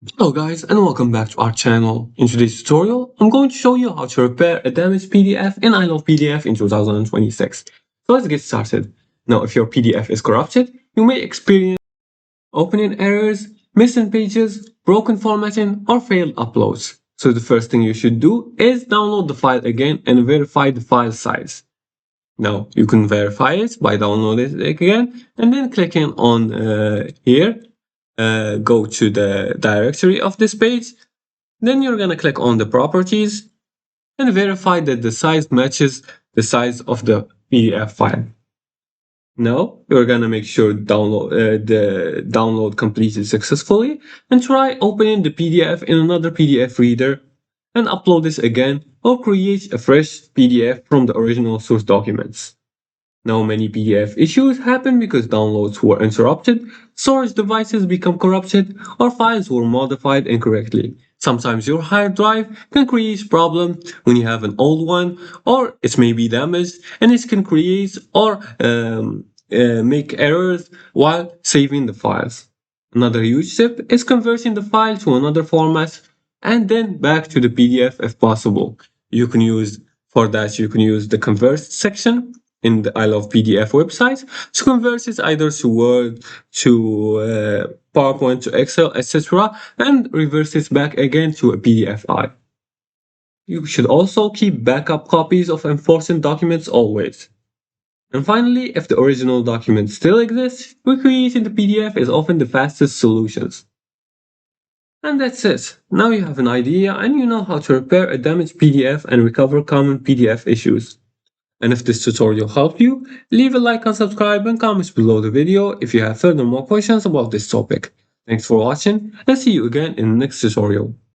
Hello guys and welcome back to our channel. In today's tutorial, I'm going to show you how to repair a damaged PDF in iLovePDF in 2026. So let's get started. Now if your PDF is corrupted, you may experience opening errors, missing pages, broken formatting, or failed uploads. So the first thing you should do is download the file again and verify the file size. Now you can verify it by downloading it again and then clicking on here. Go to the directory of this page. Then you're gonna click on the properties and verify that the size matches the size of the PDF file. Now you're gonna make sure the download completed successfully and try opening the PDF in another PDF reader and upload this again or create a fresh PDF from the original source documents. Now many PDF issues happen because downloads were interrupted, storage devices become corrupted, or files were modified incorrectly. Sometimes your hard drive can create problem when you have an old one, or it may be damaged, and it can create or make errors while saving the files. Another huge tip is converting the file to another format and then back to the PDF if possible. You can use the convert section in the iLovePDF website to convert it either to Word, to PowerPoint, to Excel, etc., and reverse it back again to a PDF. You should also keep backup copies of important documents always. And finally, if the original document still exists, recreating the PDF is often the fastest solutions. And that's it. Now you have an idea and you know how to repair a damaged PDF and recover common PDF issues. And if this tutorial helped you, leave a like and subscribe and comments below the video if you have further more questions about this topic. Thanks for watching and see you again in the next tutorial.